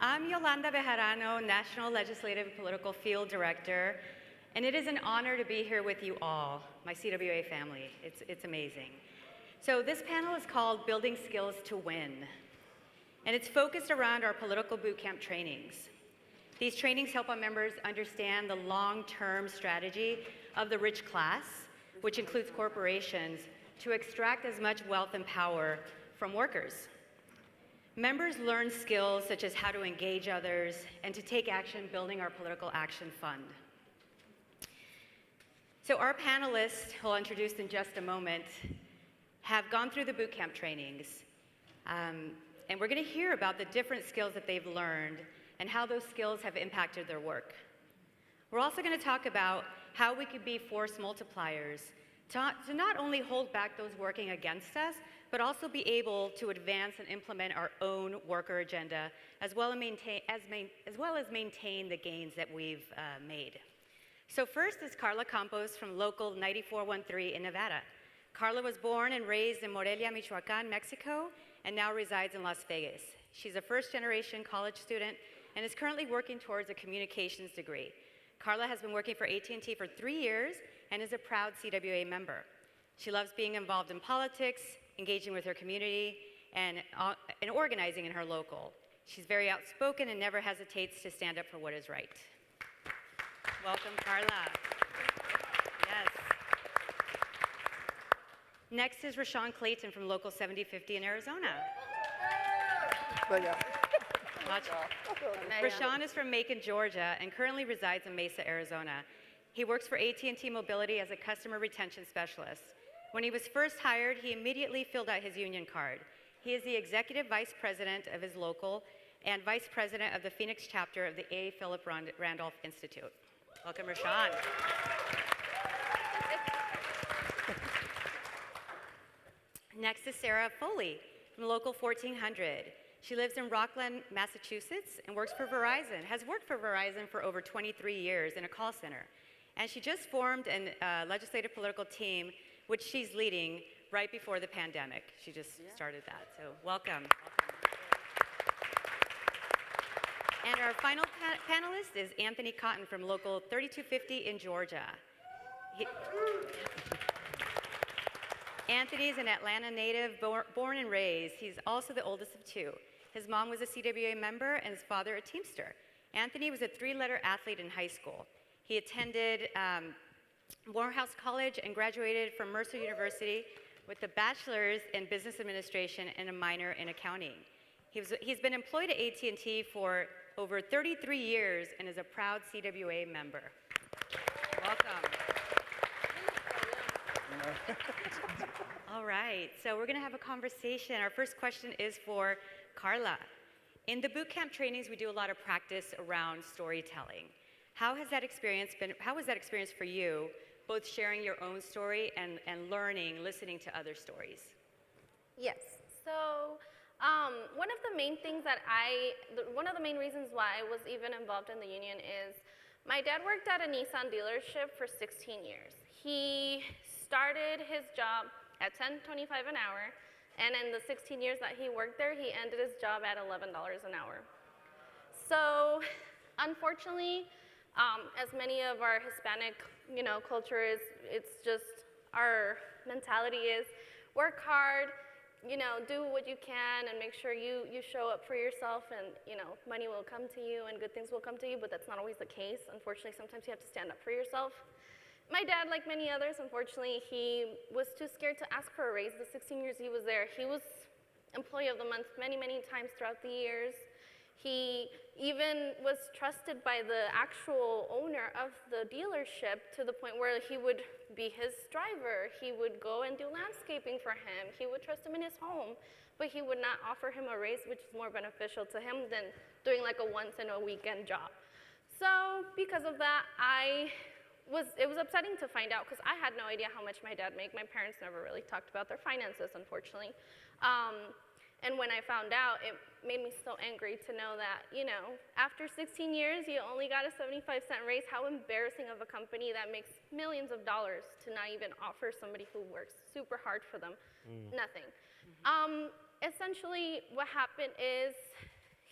I'm Yolanda Bejarano, National Legislative and Political Field Director, and it is an honor to be here with you all, my CWA family. It's amazing. So this panel is called Building Skills to Win, and it's focused around our political bootcamp trainings. These trainings help our members understand the long-term strategy of the rich class, which includes corporations, to extract as much wealth and power from workers. Members learn skills such as how to engage others and to take action building our political action fund. So our panelists, who I'll introduce in just a moment, have gone through the bootcamp trainings. And we're going to hear about the different skills that they've learned and how those skills have impacted their work. We're also going to talk about how we could be force multipliers to not only hold back those working against us, but also be able to advance and implement our own worker agenda, as well as maintain the gains that we've made. So first is Carla Campos from Local 9413 in Nevada. Carla was born and raised in Morelia, Michoacán, Mexico, and now resides in Las Vegas. She's a first-generation college student and is currently working towards a communications degree. Carla has been working for AT&T for 3 years and is a proud CWA member. She loves being involved in politics, engaging with her community, and organizing in her local. She's very outspoken and never hesitates to stand up for what is right. Welcome, Carla. Yes. Next is Rashawn Clayton from Local 7050 in Arizona. Rashawn is from Macon, Georgia, and currently resides in Mesa, Arizona. He works for AT&T Mobility as a customer retention specialist. When he was first hired, he immediately filled out his union card. He is the executive vice president of his local and vice president of the Phoenix chapter of the A. Philip Randolph Institute. Welcome, Rashawn. Next is Sarah Foley from Local 1400. She lives in Rockland, Massachusetts, and has worked for Verizon for over 23 years in a call center. And she just formed a legislative political team, which she's leading right before the pandemic. She just started that, so welcome. And our final panelist is Anthony Cotton from Local 3250 in Georgia. Anthony is an Atlanta native, born and raised. He's also the oldest of two. His mom was a CWA member and his father a Teamster. Anthony was a 3-letter athlete in high school. He attended Morehouse College and graduated from Mercer University with a bachelor's in business administration and a minor in accounting. He's been employed at AT&T for over 33 years and is a proud CWA member. Welcome. All right, so we're going to have a conversation. Our first question is for Carla. In the bootcamp trainings, we do a lot of practice around storytelling. How was that experience for you, both sharing your own story and learning, listening to other stories? Yes. So one of the main reasons why I was even involved in the union is my dad worked at a Nissan dealership for 16 years. He started his job at $10.25 an hour, and in the 16 years that he worked there, he ended his job at $11 an hour. So unfortunately, as many of our Hispanic, culture is, it's just our mentality is work hard, do what you can and make sure you show up for yourself and, money will come to you and good things will come to you, but that's not always the case. Unfortunately, sometimes you have to stand up for yourself. My dad, like many others, unfortunately, he was too scared to ask for a raise. The 16 years he was there, he was employee of the month many, many times throughout the years. He even was trusted by the actual owner of the dealership to the point where he would be his driver. He would go and do landscaping for him. He would trust him in his home, but he would not offer him a raise, which is more beneficial to him than doing like a once-in-a-weekend job. So because of that, it was upsetting to find out because I had no idea how much my dad made. My parents never really talked about their finances, unfortunately. And when I found out, it made me so angry to know that, after 16 years, you only got a 75-cent raise. How embarrassing of a company that makes millions of dollars to not even offer somebody who works super hard for them nothing. Essentially, what happened is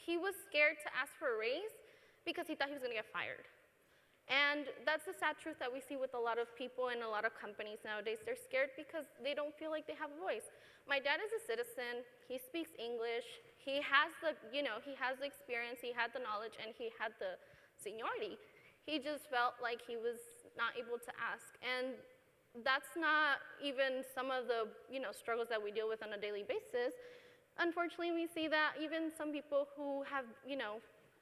he was scared to ask for a raise because he thought he was going to get fired. And that's the sad truth that we see with a lot of people and a lot of companies nowadays. They're scared because they don't feel like they have a voice. My dad is a citizen. He speaks English. He has the, he has the experience, he had the knowledge, and he had the seniority. He just felt like he was not able to ask. And that's not even some of the, struggles that we deal with on a daily basis. Unfortunately, we see that even some people who have,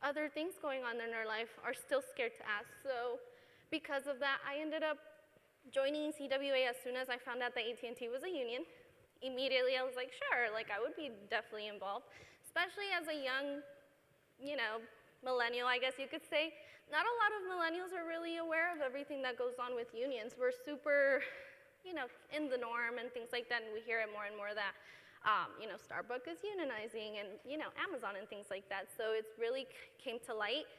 other things going on in their life are still scared to ask. So because of that, I ended up joining CWA as soon as I found out that AT&T was a union. Immediately, I was like, sure, like I would be definitely involved, especially as a young, millennial, I guess you could say. Not a lot of millennials are really aware of everything that goes on with unions. We're super, in the norm and things like that, and we hear it more and more that, Starbucks is unionizing and, Amazon and things like that. So it's really came to light,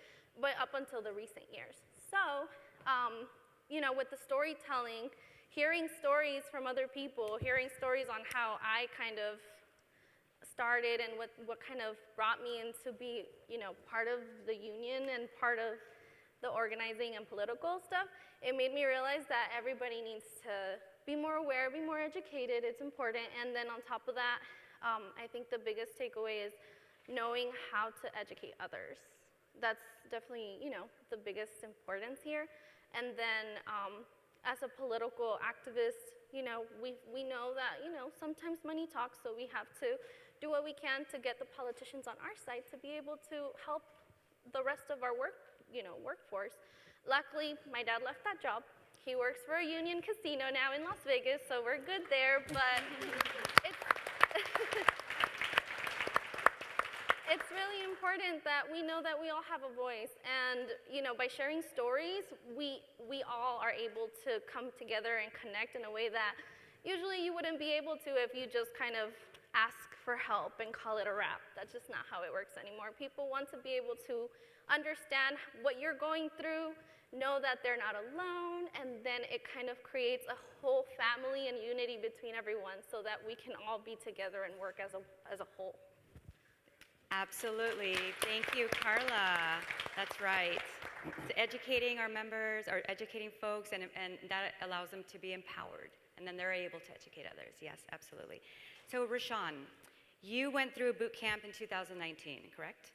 but up until the recent years. So, with the storytelling, hearing stories from other people, hearing stories on how I kind of started and what kind of brought me into be, part of the union and part of the organizing and political stuff, it made me realize that everybody needs to be more aware, be more educated. It's important. And then on top of that, I think the biggest takeaway is knowing how to educate others. That's definitely, the biggest importance here. And then as a political activist, we know that, sometimes money talks, so we have to do what we can to get the politicians on our side to be able to help the rest of our workforce. Luckily, my dad left that job. He works for a union casino now in Las Vegas, so we're good there, but it's really important that we know that we all have a voice, and by sharing stories, we all are able to come together and connect in a way that usually you wouldn't be able to if you just kind of ask for help and call it a rap. That's just not how it works anymore. People want to be able to understand what you're going through, know that they're not alone, and then it kind of creates a whole family and unity between everyone so that we can all be together and work as a whole. Absolutely. Thank you, Carla. That's right. It's educating our members, or educating folks, and that allows them to be empowered, and then they're able to educate others. Yes, absolutely. So, Rashawn, you went through a boot camp in 2019, correct?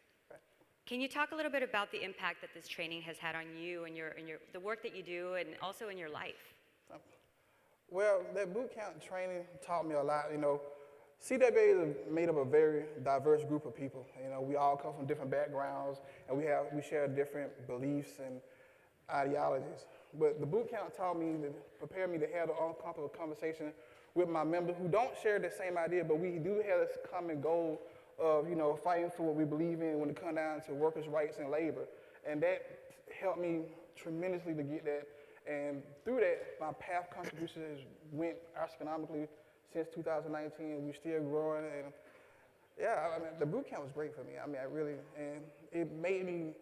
Can you talk a little bit about the impact that this training has had on you and the work that you do, and also in your life? Well, that boot camp training taught me a lot. CWA is made up of a very diverse group of people. We all come from different backgrounds, and we share different beliefs and ideologies. But the boot camp taught me to prepare me to have an uncomfortable conversation with my members who don't share the same idea, but we do have this common goal of, fighting for what we believe in when it comes down to workers' rights and labor. And that helped me tremendously to get that. And through that, my path contribution has went astronomically since 2019. We're still growing. And yeah, the boot camp was great for me. And it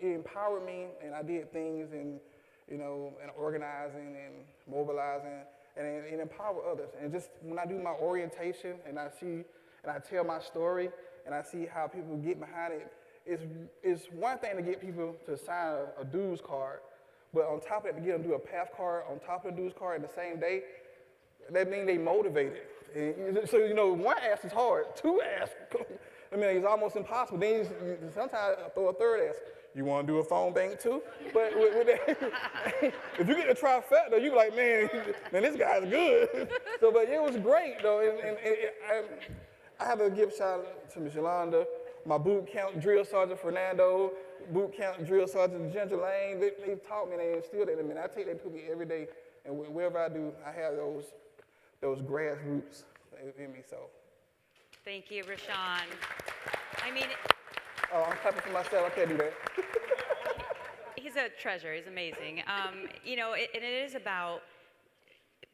empowered me, and I did things and organizing and mobilizing and empower others. And just when I do my orientation and I tell my story, and I see how people get behind it, it's one thing to get people to sign a dues card, but on top of that, to get them to do a path card on top of the dues card in the same day, that means they motivated. And so, one ask is hard, two ask, it's almost impossible. Then sometimes I throw a third ask. You want to do a phone bank too? But with that, if you get the trifecta, you be like, man, this guy's good. So, but it was great though, I have to give a shout out to Ms. Yolanda, my boot camp drill sergeant Fernando, boot camp drill sergeant Ginger Lane. They taught me, they instilled that in me. I take that to me every day, and wherever I do, I have those grassroots in me. So, thank you, Rashawn. Oh, I'm clapping for myself. I can't do that. He's a treasure. He's amazing. It is about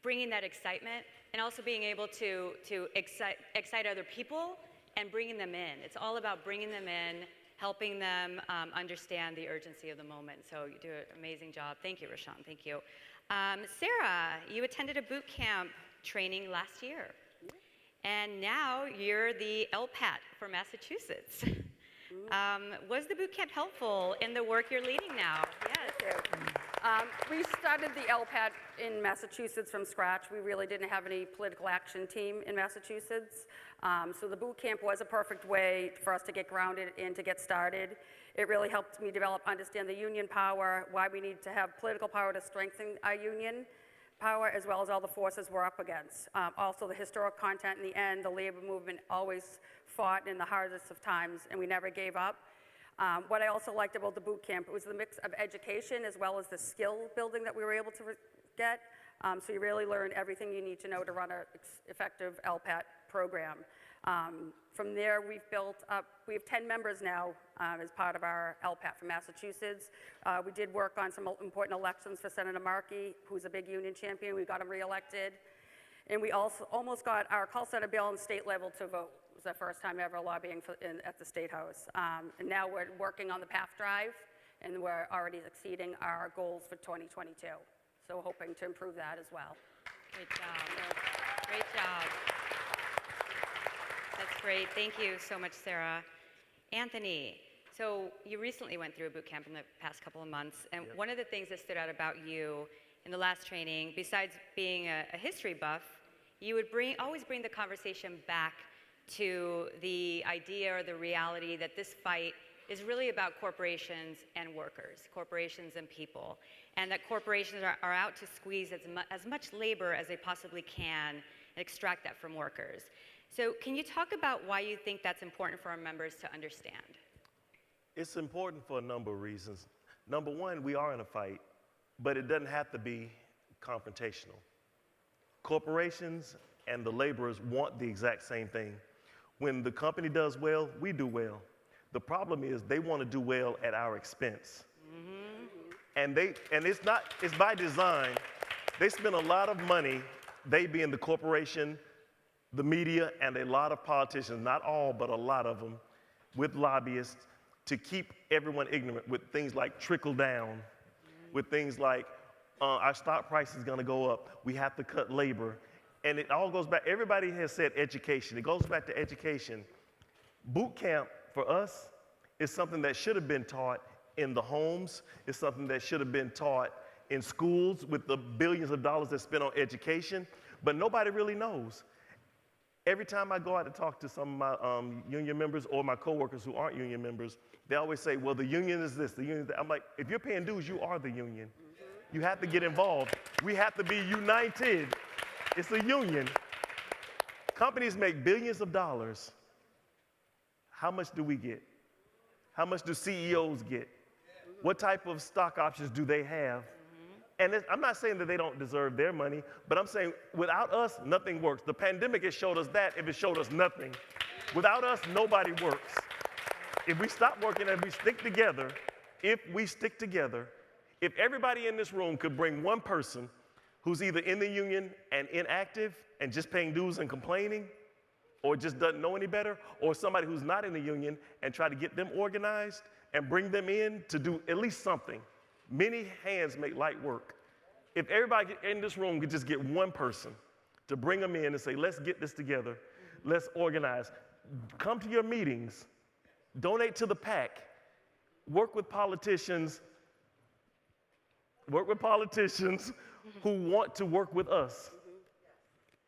bringing that excitement and also being able to excite other people and bringing them in. It's all about bringing them in, helping them understand the urgency of the moment. So you do an amazing job. Thank you, Rashawn. Thank you. Sarah, you attended a boot camp training last year, and now you're the LPAT for Massachusetts. Was the boot camp helpful in the work you're leading now? Yes. We started the LPAT in Massachusetts from scratch. We really didn't have any political action team in Massachusetts. So the boot camp was a perfect way for us to get grounded and to get started. It really helped me understand the union power, why we need to have political power to strengthen our union power, as well as all the forces we're up against. Also the historic content in the end, the labor movement always fought in the hardest of times, and we never gave up. What I also liked about the boot camp, it was the mix of education as well as the skill building that we were able to get. So you really learn everything you need to know to run an effective LPAT program. From there, we have 10 members now as part of our LPAT from Massachusetts. We did work on some important elections for Senator Markey, who's a big union champion. We got him reelected. And we also almost got our call center bill on state level to vote. It was our first time ever lobbying at the State House. And now we're working on the PATH drive, and we're already exceeding our goals for 2022. So we're hoping to improve that as well. Great job. Great job. That's great. Thank you so much, Sarah. Anthony, so you recently went through a boot camp in the past couple of months, and one of the things that stood out about you in the last training, besides being a history buff, you would always bring the conversation back to the idea or the reality that this fight is really about corporations and workers, corporations and people, and that corporations are out to squeeze as much labor as they possibly can and extract that from workers. So can you talk about why you think that's important for our members to understand? It's important for a number of reasons. Number one, we are in a fight, but it doesn't have to be confrontational. Corporations and the laborers want the exact same thing. When the company does well, we do well. The problem is they want to do well at our expense. And it's by design. They spend a lot of money, they being the corporation, the media, and a lot of politicians, not all, but a lot of them, with lobbyists, to keep everyone ignorant with things like trickle down, with things like our stock price is going to go up, we have to cut labor. And it all goes back, everybody has said education. It goes back to education. Boot camp for us is something that should have been taught in the homes. It's something that should have been taught in schools with the billions of dollars that's spent on education, but nobody really knows. Every time I go out to talk to some of my union members or my coworkers who aren't union members, they always say, well, the union is this, the union is that. I'm like, if you're paying dues, you are the union. You have to get involved. We have to be united. It's a union. Companies make billions of dollars. How much do we get? How much do CEOs get? What type of stock options do they have? And I'm not saying that they don't deserve their money, but I'm saying without us, nothing works. The pandemic has showed us that if it showed us nothing. Without us, nobody works. If we stop working and we stick together, if everybody in this room could bring one person who's either in the union and inactive and just paying dues and complaining, or just doesn't know any better, or somebody who's not in the union and try to get them organized and bring them in to do at least something. Many hands make light work. If everybody in this room could just get one person to bring them in and say, let's get this together, let's organize, come to your meetings, donate to the PAC, work with politicians who want to work with us.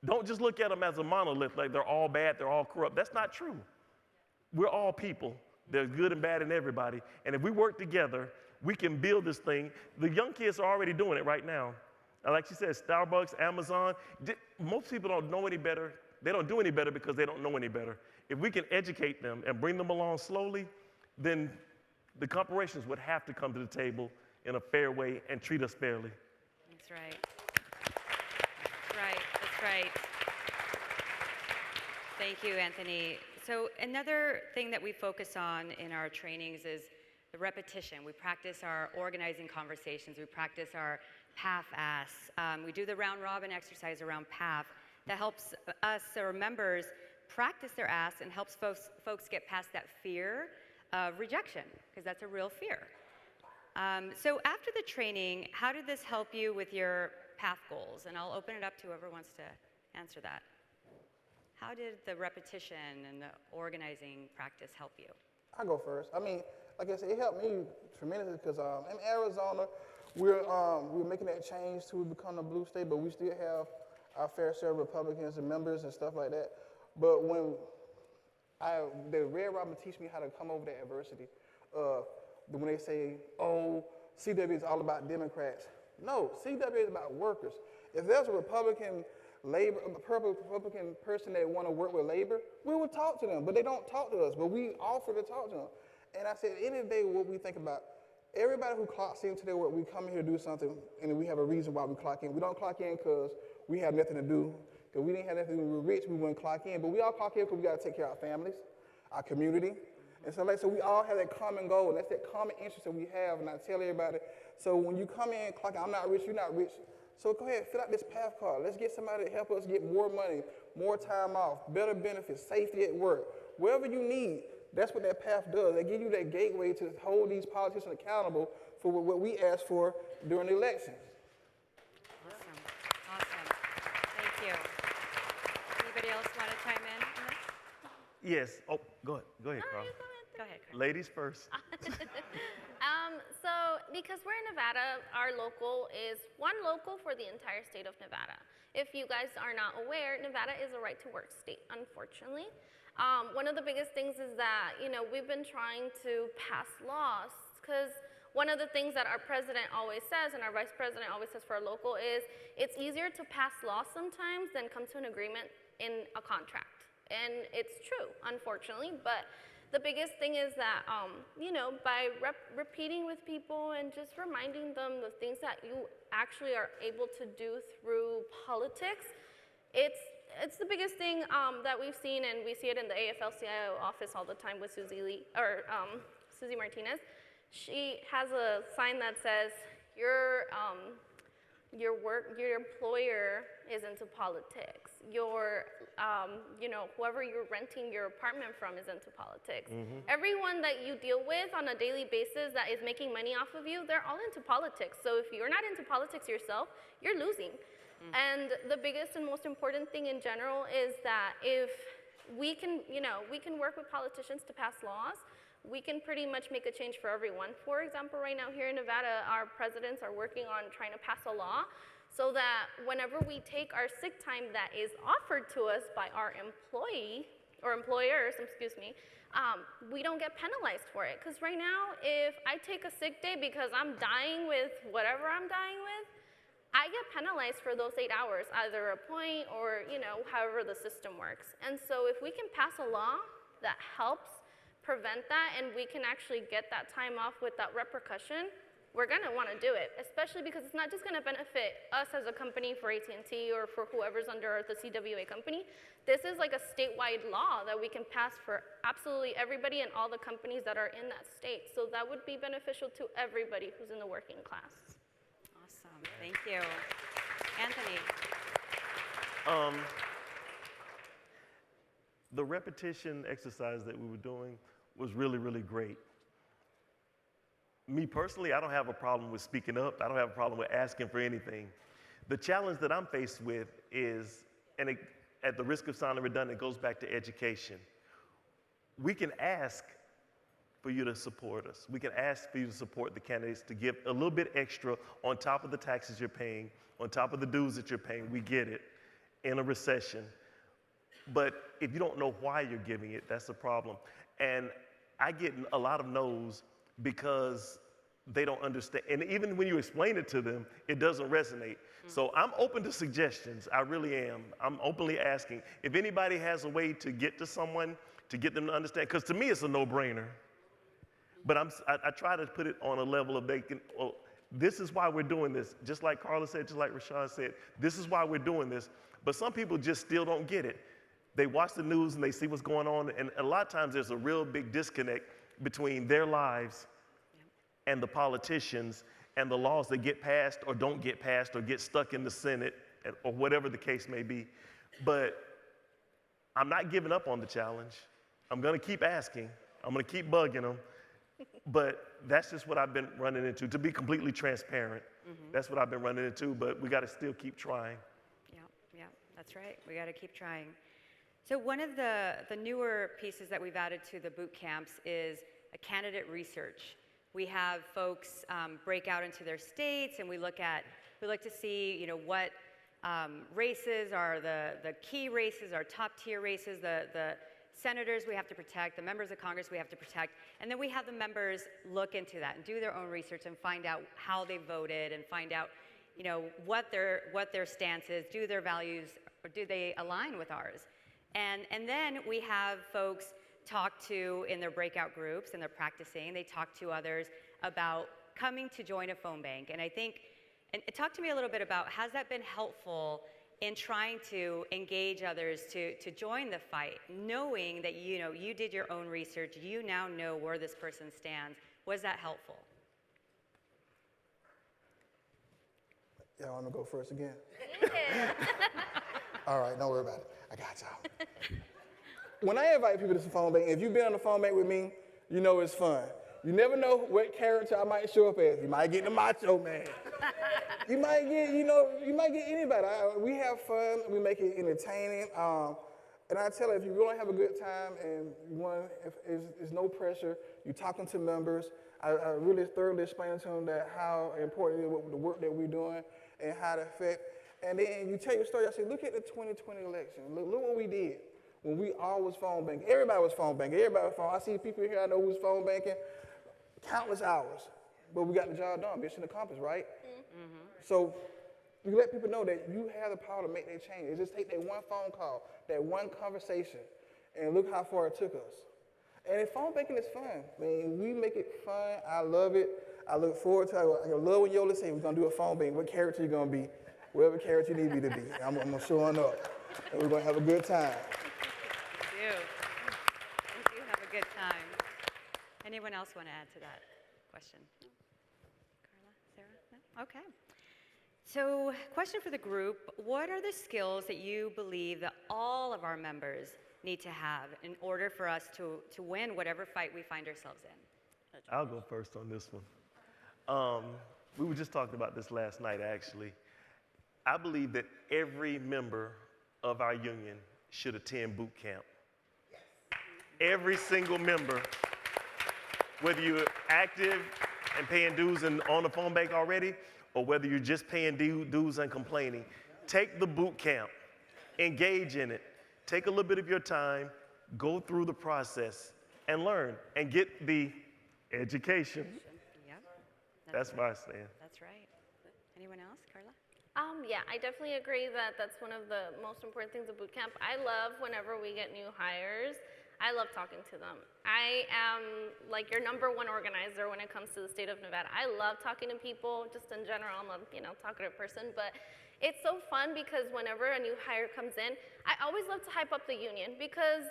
Don't just look at them as a monolith, like they're all bad, they're all corrupt. That's not true. We're all people. There's good and bad in everybody. And if we work together, we can build this thing. The young kids are already doing it right now. Like she said, Starbucks, Amazon, most people don't know any better. They don't do any better because they don't know any better. If we can educate them and bring them along slowly, then the corporations would have to come to the table in a fair way and treat us fairly. That's right. That's right. That's right. Thank you, Anthony. So another thing that we focus on in our trainings is the repetition. We practice our organizing conversations. We practice our PATH asks. We do the round robin exercise around PATH that helps us, our members, practice their asks and helps folks get past that fear of rejection, because that's a real fear. So after the training, how did this help you with your PATH goals? And I'll open it up to whoever wants to answer that. How did the repetition and the organizing practice help you? I go first. I mean, like I said, it helped me tremendously because in Arizona, we're making that change to become a blue state, but we still have our fair share of Republicans and members and stuff like that. But when the Red Robin teach me how to come over that adversity, when they say, oh, CW is all about Democrats. No, CW is about workers. If there's a Republican person that want to work with labor, we would talk to them, but they don't talk to us, but we offer to talk to them. And I said, at the end of the day, what we think about, everybody who clocks into their work, we come here to do something, and we have a reason why we clock in. We don't clock in because we have nothing to do, because we didn't have nothing, when we were rich, we wouldn't clock in, but we all clock in because we got to take care of our families, our community, and so we all have that common goal, and that's that common interest that we have, and I tell everybody, so when you come in, clock in, I'm not rich, you're not rich, so go ahead, fill out this path card. Let's get somebody to help us get more money, more time off, better benefits, safety at work. Wherever you need, that's what that path does. They give you that gateway to hold these politicians accountable for what we asked for during the elections. Awesome. Thank you. Anybody else want to chime in on this? Yes. Oh, go ahead, Carl. Go ahead, Carl. Ladies first. So because we're in Nevada, our local is one local for the entire state of Nevada. If you guys are not aware, Nevada is a right-to-work state, unfortunately. One of the biggest things is that, we've been trying to pass laws because one of the things that our president always says and our vice president always says for our local is it's easier to pass laws sometimes than come to an agreement in a contract. And it's true, unfortunately, but the biggest thing is that, by repeating with people and just reminding them the things that you actually are able to do through politics, it's the biggest thing that we've seen, and we see it in the AFL-CIO office all the time with Susie Martinez. She has a sign that says, your employer is into politics. Whoever you're renting your apartment from is into politics. Mm-hmm. Everyone that you deal with on a daily basis that is making money off of you, they're all into politics. So if you're not into politics yourself, you're losing. Mm-hmm. And the biggest and most important thing in general is that if we can work with politicians to pass laws, we can pretty much make a change for everyone. For example, right now here in Nevada, our presidents are working on trying to pass a law so that whenever we take our sick time that is offered to us by our employers, we don't get penalized for it. Because right now, if I take a sick day because I'm dying with whatever I'm dying with, I get penalized for those 8 hours, either a point or, however the system works. And so if we can pass a law that helps prevent that and we can actually get that time off without repercussion, we're going to want to do it, especially because it's not just going to benefit us as a company for AT&T or for whoever's under the CWA company. This is like a statewide law that we can pass for absolutely everybody and all the companies that are in that state. So that would be beneficial to everybody who's in the working class. Awesome. Thank you. Anthony. The repetition exercise that we were doing was really, really great. Me personally, I don't have a problem with speaking up. I don't have a problem with asking for anything. The challenge that I'm faced with is, at the risk of sounding redundant, it goes back to education. We can ask for you to support us. We can ask for you to support the candidates to give a little bit extra on top of the taxes you're paying, on top of the dues that you're paying. We get it in a recession. But if you don't know why you're giving it, that's a problem. And I get a lot of no's because they don't understand. And even when you explain it to them, it doesn't resonate. Mm-hmm. So I'm open to suggestions. I really am. I'm openly asking. If anybody has a way to get to someone, to get them to understand, because to me it's a no-brainer. But I try to put it on a level of this is why we're doing this. Just like Carla said, just like Rashawn said, this is why we're doing this. But some people just still don't get it. They watch the news and they see what's going on, and a lot of times there's a real big disconnect between their lives and the politicians and the laws that get passed or don't get passed or get stuck in the Senate or whatever the case may be. But I'm not giving up on the challenge. I'm going to keep asking. I'm going to keep bugging them. But that's just what I've been running into, to be completely transparent. Mm-hmm. That's what I've been running into, but we got to still keep trying. Yeah, that's right. We got to keep trying. So one of the newer pieces that we've added to the boot camps is a candidate research. We have folks break out into their states, and we like to see, you know, what races are the key races, our top tier races, the senators we have to protect, the members of Congress we have to protect, and then we have the members look into that and do their own research and find out how they voted and find out, you know, what their stance is, do their values, or do they align with ours? And then we have folks talk to, in their breakout groups, and they're practicing, they talk to others about coming to join a phone bank. And I think, and talk to me a little bit about, has that been helpful in trying to engage others to join the fight, knowing that, you know, you did your own research, you now know where this person stands? Was that helpful? Yeah, I want to go first again. Yeah. All right, don't worry about it. I got y'all. When I invite people to the phone bank, if you've been on the phone bank with me, you know it's fun. You never know what character I might show up as. You might get the macho man. You might get, you might get anybody. We have fun. We make it entertaining. And I tell you, if you want to have a good time and if there's no pressure, you're talking to members. I really thoroughly explain to them that how important it is with the work that we're doing and how it affects. And then you tell your story. I say, look at the 2020 election. Look what we did when we all was phone banking. Everybody was phone banking. Everybody was phone. I see people here I know who's phone banking countless hours, but we got the job done. Mission accomplished, right? Mm-hmm. So you let people know that you have the power to make that change. It just take that one phone call, that one conversation, and look how far it took us. And phone banking is fun. I mean, we make it fun. I love it. I look forward to it. I love when Yola say we're gonna do a phone bank. What character you gonna be? Whatever character you need me to be. I'm showing up, and we're gonna have a good time. We do have a good time. Anyone else want to add to that question? Carla, Sarah? No? Okay. So, question for the group. What are the skills that you believe that all of our members need to have in order for us to win whatever fight we find ourselves in? I'll go first on this one. We were just talking about this last night, actually. I believe that every member of our union should attend boot camp. Every single member, whether you're active and paying dues and on the phone bank already, or whether you're just paying dues and complaining, take the boot camp, engage in it, take a little bit of your time, go through the process, and learn, and get the education. Yep. That's where I stand. That's right. Anyone else, Carla? Yeah, I definitely agree that that's one of the most important things at boot camp. I love whenever we get new hires. I love talking to them. I am like your #1 organizer when it comes to the state of Nevada. I love talking to people, just in general. I'm a talkative person, but it's so fun because whenever a new hire comes in, I always love to hype up the union because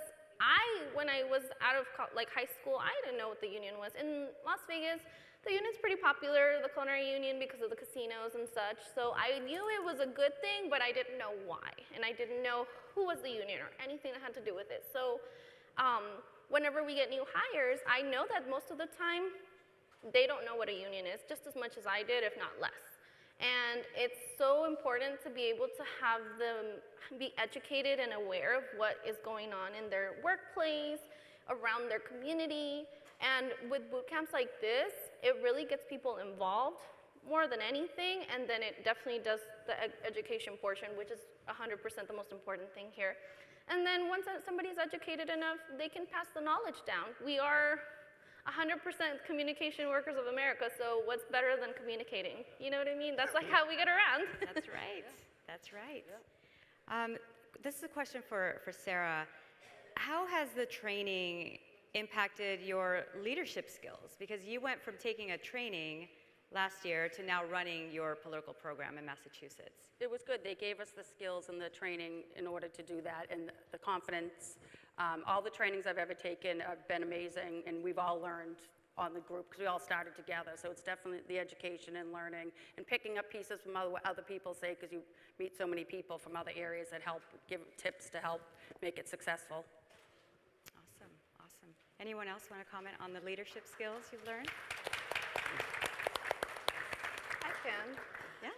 when I was out of high school, I didn't know what the union was. In Las Vegas, the union's pretty popular, the culinary union, because of the casinos and such. So I knew it was a good thing, but I didn't know why, and I didn't know who was the union or anything that had to do with it. So whenever we get new hires, I know that most of the time they don't know what a union is just as much as I did, if not less. And it's so important to be able to have them be educated and aware of what is going on in their workplace, around their community. And with boot camps like this, it really gets people involved more than anything, and then it definitely does the education portion, which is 100% the most important thing here. And then once somebody's educated enough, they can pass the knowledge down. We are 100% communication workers of America, so what's better than communicating? You know what I mean? That's like how we get around. That's right. That's right. This is a question for Sarah. How has the training impacted your leadership skills? Because you went from taking a training last year to now running your political program in Massachusetts. It was good. They gave us the skills and the training in order to do that, and the confidence. All the trainings I've ever taken have been amazing, and we've all learned on the group because we all started together. So it's definitely the education and learning and picking up pieces from what other people say, because you meet so many people from other areas that help give tips to help make it successful. Awesome, awesome. Anyone else want to comment on the leadership skills you've learned? I can. Yeah.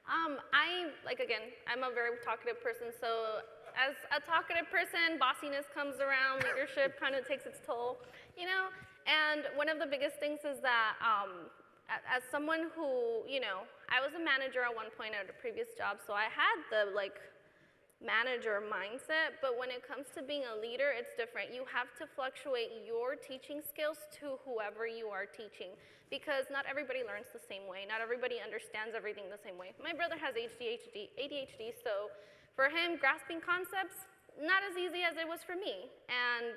I'm a very talkative person, so as a talkative person, bossiness comes around, leadership kind of takes its toll, you know? And one of the biggest things is that as someone who, you know, I was a manager at one point at a previous job, so I had the like manager mindset, but when it comes to being a leader, it's different. You have to fluctuate your teaching skills to whoever you are teaching, because not everybody learns the same way. Not everybody understands everything the same way. My brother has ADHD, so for him, grasping concepts, not as easy as it was for me. And,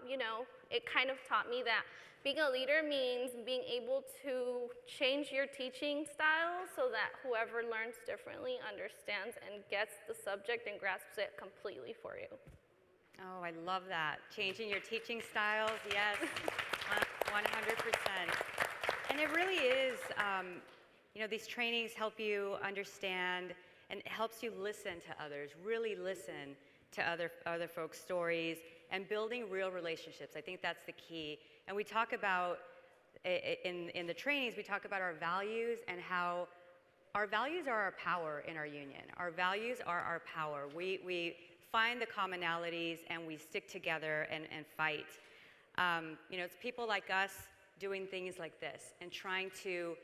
you know, it kind of taught me that being a leader means being able to change your teaching style so that whoever learns differently understands and gets the subject and grasps it completely for you. Oh, I love that. Changing your teaching styles, yes, 100%. And it really is, you know, these trainings help you understand and it helps you listen to others, really listen to other folks' stories and building real relationships. I think that's the key. And we talk about, in the trainings, we talk about our values and how our values are our power in our union. Our values are our power. We find the commonalities and we stick together and fight. You know, it's people like us doing things like this and trying to,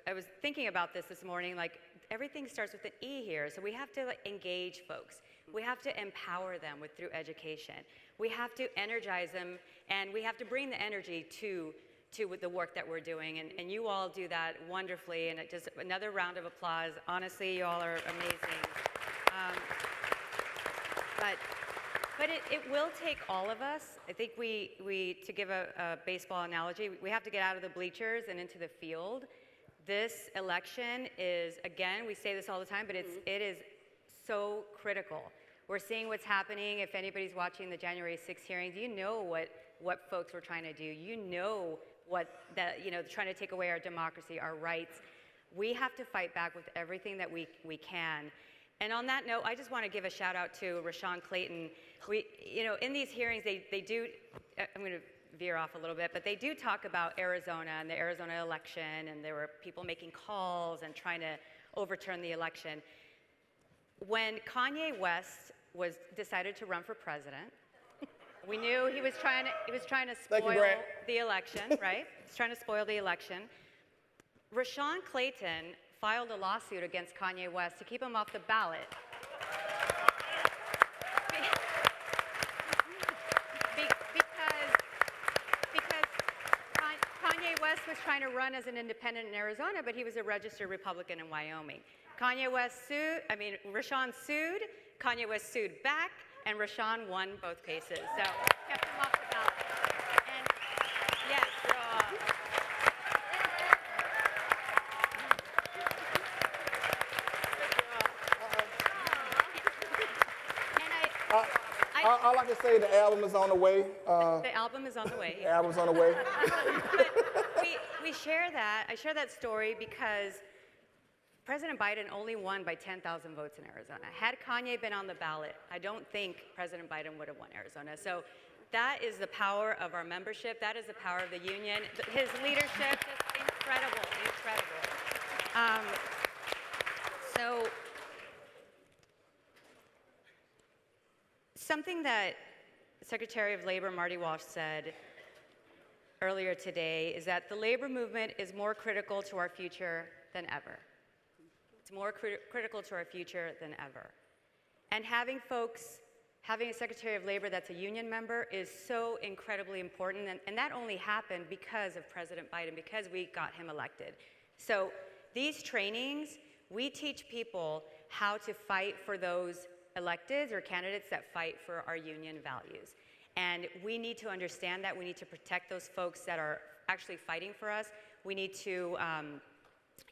I was thinking about this morning, like everything starts with an E here, so we have to like, engage folks. We have to empower them through education. We have to energize them, and we have to bring the energy to the work that we're doing. And you all do that wonderfully, and just another round of applause. Honestly, you all are amazing. But it will take all of us. I think we to give a baseball analogy, we have to get out of the bleachers and into the field. This election is, again, we say this all the time, but it is so critical. We're seeing what's happening. If anybody's watching the January 6th hearings, you know what folks were trying to do. You know you know, trying to take away our democracy, our rights. We have to fight back with everything that we can. And on that note, I just want to give a shout out to Rashawn Clayton. You know, in these hearings, they do, I'm going to veer off a little bit, but they do talk about Arizona and the Arizona election, and there were people making calls and trying to overturn the election. When Kanye West decided to run for president, we knew he was trying to spoil the election, right? He's trying to spoil the election. Rashawn Clayton filed a lawsuit against Kanye West to keep him off the ballot. Because Kanye West was trying to run as an independent in Arizona, but he was a registered Republican in Wyoming. Rashawn sued, Kanye West sued back, and Rashawn won both cases. So kept him off the ballot. And yes, all I can say, the album is on the way. The album is on the way. The album's on the way. But we share that. I share that story because President Biden only won by 10,000 votes in Arizona. Had Kanye been on the ballot, I don't think President Biden would have won Arizona. So that is the power of our membership. That is the power of the union. His leadership is incredible, incredible. So something that Secretary of Labor Marty Walsh said earlier today is that the labor movement is more critical to our future than ever. It's more critical to our future than ever. And having a Secretary of Labor that's a union member is so incredibly important, and that only happened because of President Biden, because we got him elected. So these trainings, we teach people how to fight for those electeds or candidates that fight for our union values. And we need to understand that. We need to protect those folks that are actually fighting for us. We need to,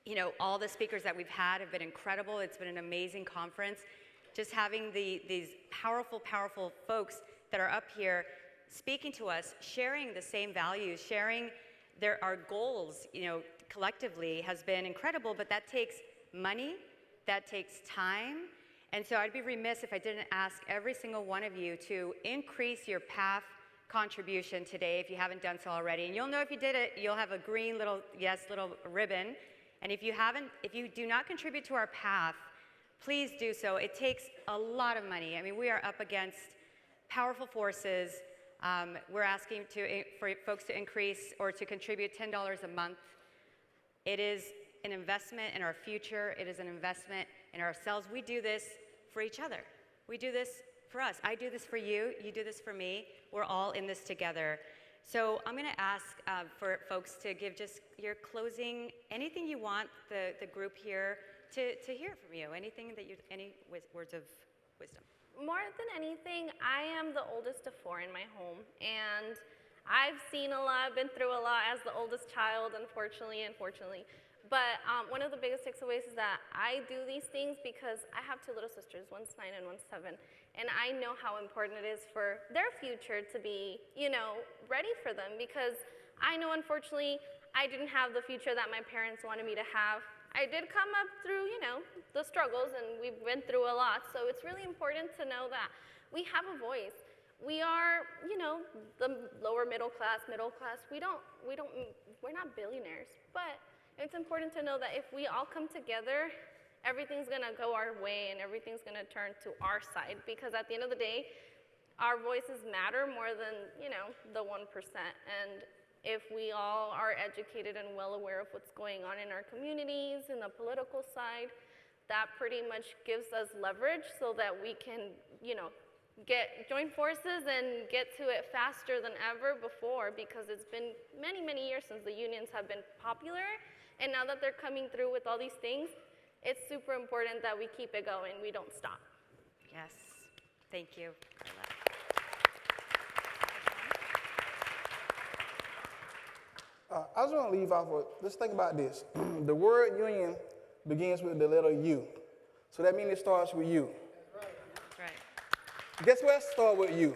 you know, all the speakers that we've had have been incredible. It's been an amazing conference. Just having these powerful, powerful folks that are up here speaking to us, sharing the same values, sharing our goals, you know, collectively has been incredible, but that takes money, that takes time. And so I'd be remiss if I didn't ask every single one of you to increase your PAF contribution today if you haven't done so already. And you'll know if you did it, you'll have a green little ribbon. And if you do not contribute to our PAF please do so. It takes a lot of money. I mean, we are up against powerful forces. We're asking for folks to increase or to contribute $10 a month. It is an investment in our future. It is an investment in ourselves. We do this for each other. We do this for us. I do this for you. You do this for me. We're all in this together. So I'm going to ask for folks to give just your closing, anything you want the group here to hear from you. Anything that any words of wisdom. More than anything, I am the oldest of 4 in my home, and I've seen a lot, been through a lot as the oldest child, unfortunately and fortunately. But one of the biggest takeaways is that I do these things because I have 2 little sisters, one's 9 and one's 7, and I know how important it is for their future to be, ready for them, because I know, unfortunately, I didn't have the future that my parents wanted me to have. I did come up through, the struggles, and we've been through a lot, so it's really important to know that we have a voice. We are, the lower middle class. We're not billionaires, but it's important to know that if we all come together, everything's gonna go our way and everything's gonna turn to our side, because at the end of the day, our voices matter more than, the 1%. And if we all are educated and well aware of what's going on in our communities, in the political side, that pretty much gives us leverage so that we can, join forces and get to it faster than ever before, because it's been many, many years since the unions have been popular. And now that they're coming through with all these things, it's super important that we keep it going, we don't stop. Yes, thank you, Carla. I just want to leave off with, let's think about this. The word union begins with the letter U. So that means it starts with you. That's right. Guess what starts with you?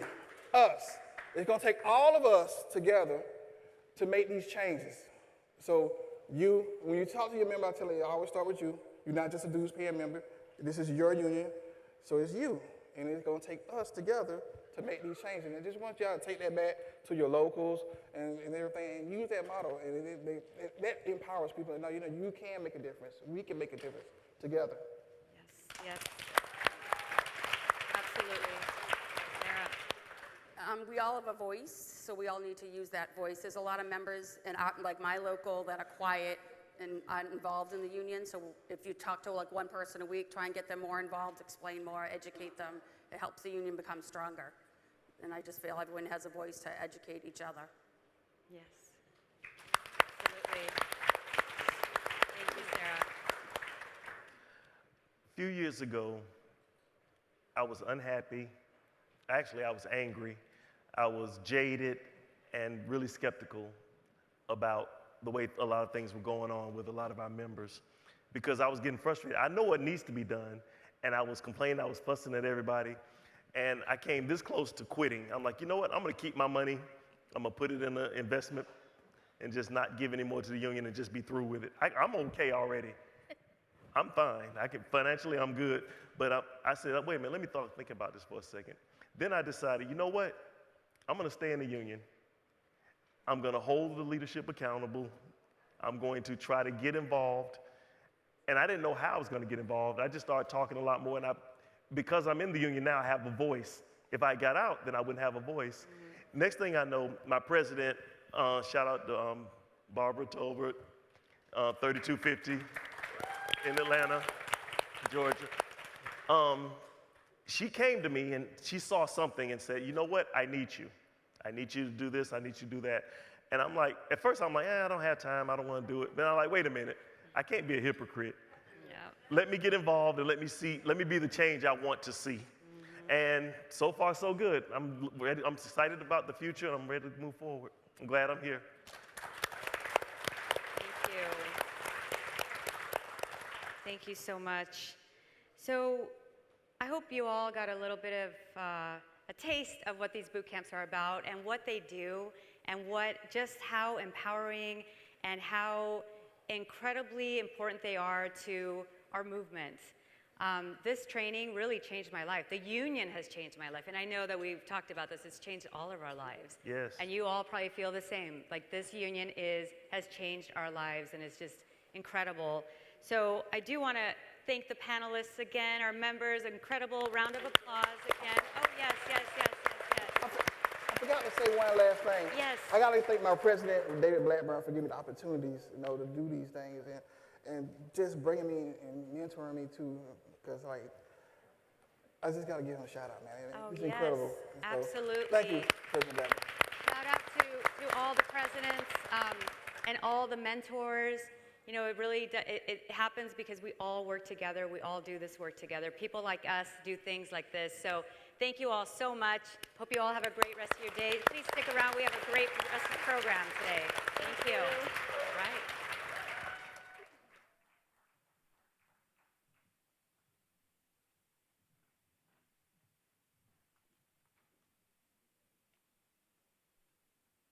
Us. It's going to take all of us together to make these changes. So you, when you talk to your member, I tell you, I always start with you. You're not just a dues paying member. This is your union, so it's you. And it's going to take us together to make these changes. And I just want y'all to take that back to your locals and everything, and use that model. And that empowers people to know, you can make a difference. We can make a difference together. Yes, absolutely. Sarah. We all have a voice, so we all need to use that voice. There's a lot of members in like my local that are quiet and aren't involved in the union. So if you talk to like one person a week, try and get them more involved, explain more, educate them. It helps the union become stronger. And I just feel everyone has a voice to educate each other. Yes, absolutely. Thank you, Sarah. A few years ago, I was unhappy. Actually, I was angry. I was jaded and really skeptical about the way a lot of things were going on with a lot of our members, because I was getting frustrated. I know what needs to be done, and I was complaining, I was fussing at everybody, and I came this close to quitting. I'm like, you know what, I'm gonna keep my money, I'm gonna put it in an investment and just not give any more to the union and just be through with it. I'm okay already. I'm fine, financially I'm good, but I said, wait a minute, let me think about this for a second. Then I decided, you know what, I'm gonna stay in the union. I'm going to hold the leadership accountable. I'm going to try to get involved. And I didn't know how I was going to get involved. I just started talking a lot more. And because I'm in the union now, I have a voice. If I got out, then I wouldn't have a voice. Mm-hmm. Next thing I know, my president, shout out to Barbara Tolbert, 3250 in Atlanta, Georgia. She came to me and she saw something and said, you know what, I need you. I need you to do this, I need you to do that. And I'm like, at first I'm like, I don't have time, I don't want to do it. Then I'm like, wait a minute, I can't be a hypocrite. Yeah. Let me get involved and let me be the change I want to see. Mm-hmm. And so far so good. I'm ready, I'm excited about the future, and I'm ready to move forward. I'm glad I'm here. Thank you. Thank you so much. So I hope you all got a little bit of a taste of what these boot camps are about and what they do, and just how empowering and how incredibly important they are to our movement. This training really changed my life. The union has changed my life, and I know that we've talked about this. It's changed all of our lives. Yes. And you all probably feel the same. Like, this union has changed our lives, and it's just incredible. So I do want to thank the panelists again, our members, incredible round of applause again. Oh, yes, yes, yes, yes, yes. I forgot to say one last thing. Yes. I got to thank my president, David Blackburn, for giving me the opportunities, to do these things and just bringing me and mentoring me too, because like, I just got to give him a shout out, man. Oh, It's yes, incredible. absolutely. Thank you, President Blackburn. Shout out to all the presidents and all the mentors. You know, it really it happens because we all work together. We all do this work together. People like us do things like this. So thank you all so much. Hope you all have a great rest of your day. Please stick around. We have a great rest of the program today. Thank you.